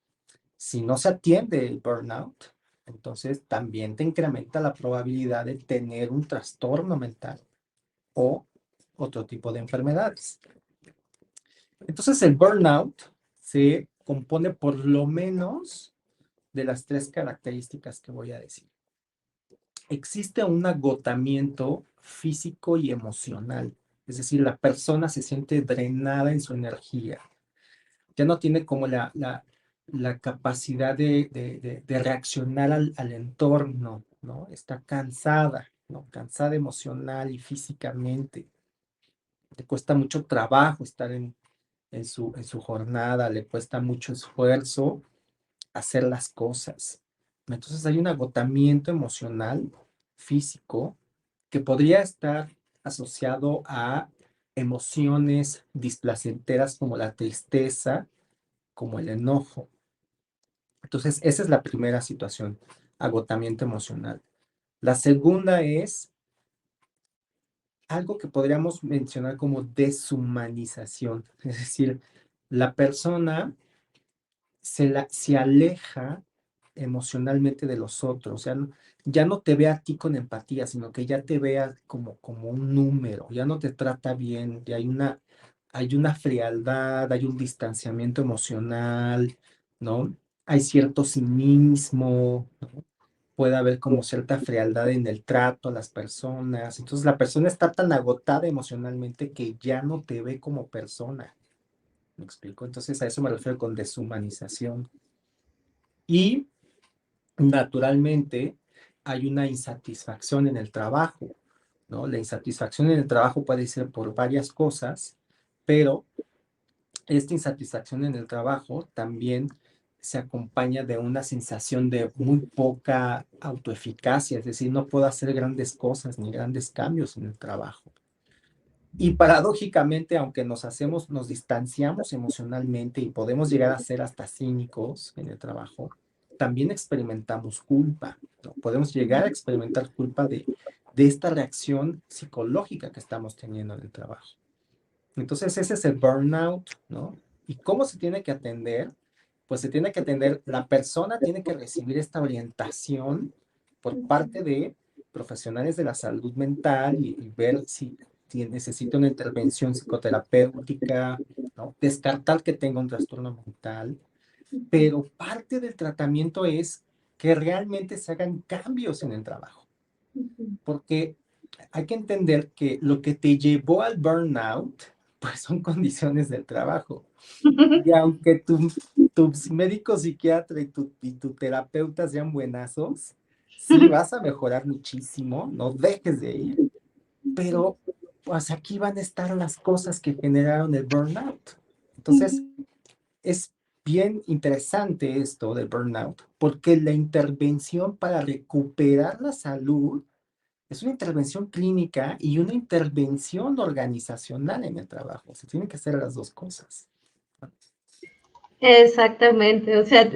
Si no se atiende el burnout, entonces también te incrementa la probabilidad de tener un trastorno mental o otro tipo de enfermedades. Entonces el burnout se compone por lo menos de las tres características que voy a decir. Existe un agotamiento físico y emocional, es decir, la persona se siente drenada en su energía, ya no tiene como la capacidad de reaccionar al entorno, ¿no? Está cansada, ¿no? Cansada emocional y físicamente. Le cuesta mucho trabajo estar en su jornada, le cuesta mucho esfuerzo hacer las cosas. Entonces hay un agotamiento emocional, físico, que podría estar asociado a emociones displacenteras como la tristeza, como el enojo. Entonces, esa es la primera situación, agotamiento emocional. La segunda es algo que podríamos mencionar como deshumanización, es decir, la persona se aleja emocionalmente de los otros, o sea, ya no te ve a ti con empatía, sino que ya te vea como un número, ya no te trata bien, ya hay una frialdad, hay un distanciamiento emocional, ¿no? Hay cierto cinismo, ¿no? Puede haber como cierta frialdad en el trato a las personas. Entonces la persona está tan agotada emocionalmente que ya no te ve como persona. ¿Me explico? Entonces a eso me refiero con deshumanización. Y naturalmente hay una insatisfacción en el trabajo, ¿no? La insatisfacción en el trabajo puede ser por varias cosas, pero esta insatisfacción en el trabajo también se acompaña de una sensación de muy poca autoeficacia, es decir, no puedo hacer grandes cosas ni grandes cambios en el trabajo. Y paradójicamente, aunque nos distanciamos emocionalmente y podemos llegar a ser hasta cínicos en el trabajo, también experimentamos culpa, ¿no? Podemos llegar a experimentar culpa de esta reacción psicológica que estamos teniendo en el trabajo. Entonces, ese es el burnout, ¿no? ¿Y cómo se tiene que atender? Pues se tiene que atender, la persona tiene que recibir esta orientación por parte de profesionales de la salud mental y ver si necesita una intervención psicoterapéutica, ¿no? Descartar que tenga un trastorno mental, pero parte del tratamiento es que realmente se hagan cambios en el trabajo, porque hay que entender que lo que te llevó al burnout, pues son condiciones del trabajo. Y aunque tu médico psiquiatra y tu terapeuta sean buenazos, sí vas a mejorar muchísimo, no dejes de ir, pero pues aquí van a estar las cosas que generaron el burnout. Entonces, es bien interesante esto del burnout, porque la intervención para recuperar la salud es una intervención clínica y una intervención organizacional en el trabajo. Se tienen que hacer las dos cosas. Exactamente, o sea,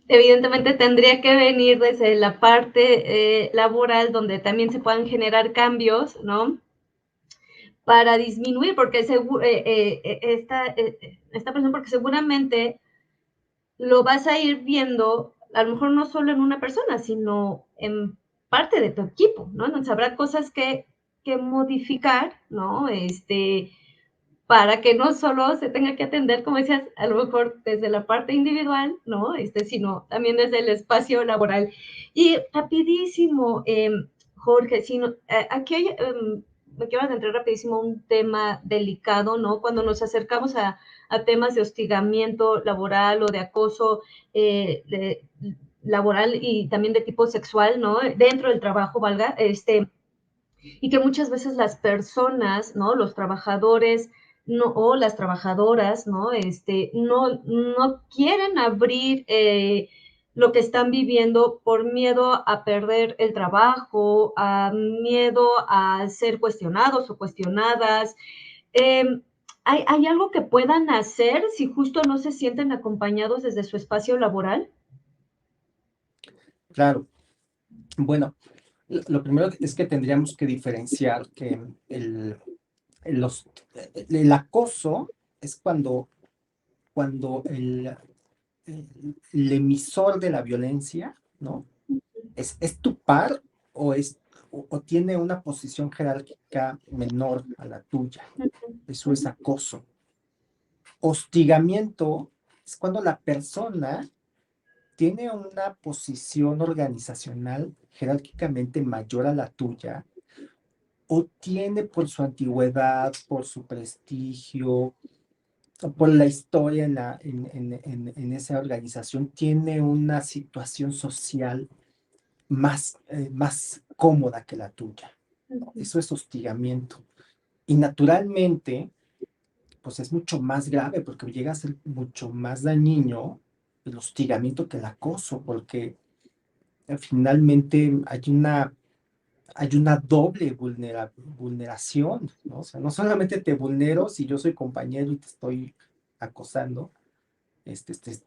evidentemente tendría que venir desde la parte laboral donde también se puedan generar cambios, ¿no? Para disminuir, porque esta persona, porque seguramente lo vas a ir viendo, a lo mejor no solo en una persona, sino en parte de tu equipo, ¿no? Entonces habrá cosas que que modificar, ¿no? Para que no solo se tenga que atender, como decías, a lo mejor desde la parte individual, ¿no? Sino también desde el espacio laboral. Y rapidísimo, Jorge, aquí me quiero adentrar rapidísimo a un tema delicado, ¿no? Cuando nos acercamos a temas de hostigamiento laboral o de acoso laboral y también de tipo sexual, ¿no? Dentro del trabajo, valga, y que muchas veces las personas, ¿no? Los trabajadores no, o las trabajadoras, ¿no? No quieren abrir lo que están viviendo por miedo a perder el trabajo, a miedo a ser cuestionados o cuestionadas. Eh, ¿Hay algo que puedan hacer si justo no se sienten acompañados desde su espacio laboral? Claro. Bueno, lo primero es que tendríamos que diferenciar que los, el acoso es cuando el emisor de la violencia, ¿no? Es tu par o tiene una posición jerárquica menor a la tuya. Eso es acoso. Hostigamiento es cuando la persona tiene una posición organizacional jerárquicamente mayor a la tuya o tiene por su antigüedad, por su prestigio, por la historia en esa organización, tiene una situación social más cómoda que la tuya. Eso es hostigamiento. Y naturalmente, pues es mucho más grave porque llega a ser mucho más dañino el hostigamiento que el acoso, porque finalmente hay una doble vulneración, ¿no? O sea, no solamente te vulnero si yo soy compañero y te estoy acosando, te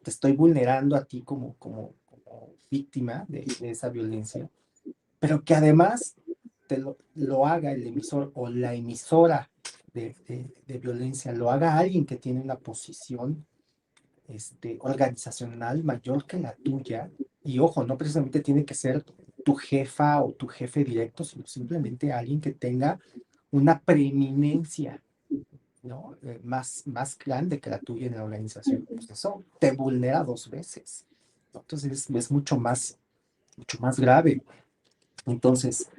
estoy vulnerando a ti como víctima de esa violencia, pero que además lo haga el emisor o la emisora de violencia, lo haga alguien que tiene una posición organizacional mayor que la tuya. Y ojo, no precisamente tiene que ser tu jefa o tu jefe directo, sino simplemente alguien que tenga una preeminencia, ¿no? Más grande que la tuya en la organización. Pues eso te vulnera dos veces, ¿no? Entonces es mucho más grave. Entonces,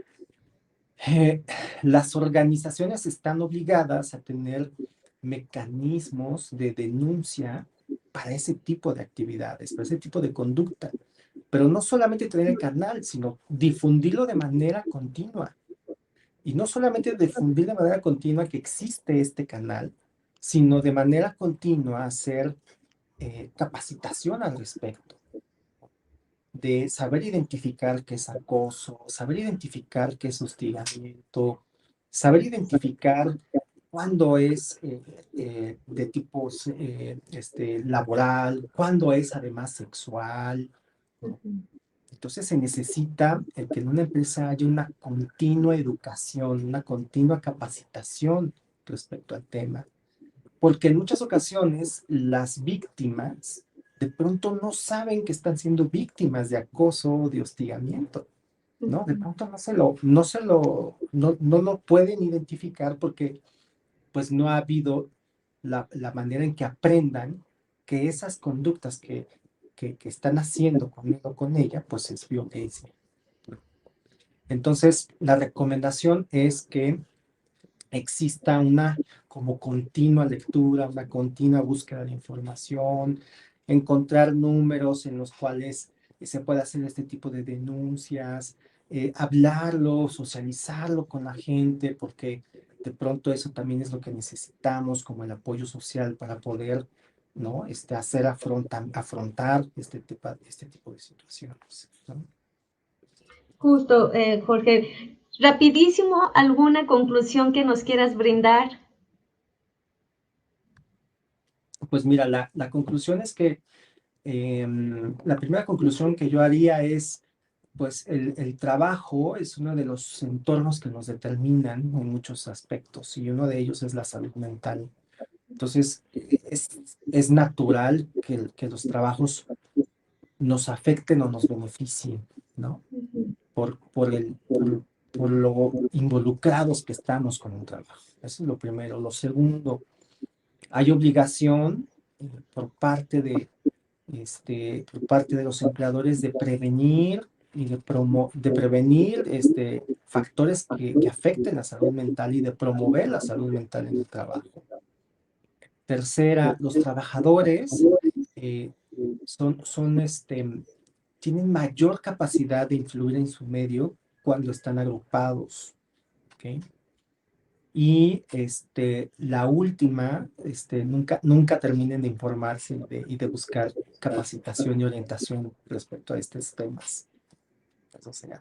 eh, las organizaciones están obligadas a tener mecanismos de denuncia para ese tipo de actividades, para ese tipo de conducta. Pero no solamente tener el canal, sino difundirlo de manera continua. Y no solamente difundir de manera continua que existe este canal, sino de manera continua hacer capacitación al respecto, de saber identificar qué es acoso, saber identificar qué es hostigamiento, saber identificar cuándo es de tipo laboral, cuándo es además sexual, ¿no? Entonces se necesita que en una empresa haya una continua educación, una continua capacitación respecto al tema, porque en muchas ocasiones las víctimas de pronto no saben que están siendo víctimas de acoso o de hostigamiento, ¿no? De pronto no lo pueden identificar porque pues no ha habido la manera en que aprendan que esas conductas que están haciendo con él o con ella, pues es violencia. Entonces, la recomendación es que exista una como continua lectura, una continua búsqueda de información, encontrar números en los cuales se pueda hacer este tipo de denuncias, hablarlo, socializarlo con la gente, porque de pronto eso también es lo que necesitamos como el apoyo social para poder, ¿no? Afrontar este tipo de situaciones, ¿no? Justo, Jorge. Rapidísimo, ¿alguna conclusión que nos quieras brindar? Pues mira, la conclusión es que la primera conclusión que yo haría es, pues el trabajo es uno de los entornos que nos determinan en muchos aspectos y uno de ellos es la salud mental. Entonces, es natural que los trabajos nos afecten o nos beneficien, ¿no? Por por lo involucrados que estamos con un trabajo. Eso es lo primero. Lo segundo, hay obligación por parte por parte de los empleadores de prevenir y de prevenir factores que afecten la salud mental y de promover la salud mental en el trabajo. Tercera, los trabajadores eh, tienen mayor capacidad de influir en su medio cuando están agrupados, ¿ok? Y la última, nunca terminen de informarse y de buscar capacitación y orientación respecto a estos temas. Eso sería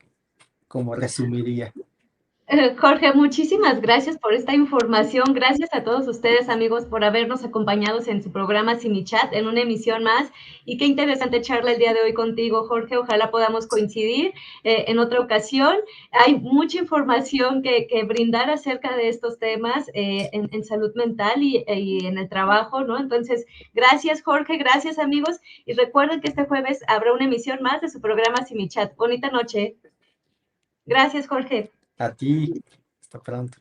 como resumiría. Jorge, muchísimas gracias por esta información. Gracias a todos ustedes, amigos, por habernos acompañado en su programa Chat en una emisión más. Y qué interesante charla el día de hoy contigo, Jorge. Ojalá podamos coincidir en otra ocasión. Hay mucha información que brindar acerca de estos temas en salud mental y en el trabajo, ¿no? Entonces, gracias, Jorge. Gracias, amigos. Y recuerden que este jueves habrá una emisión más de su programa Chat. Bonita noche. Gracias, Jorge. A ti, hasta pronto.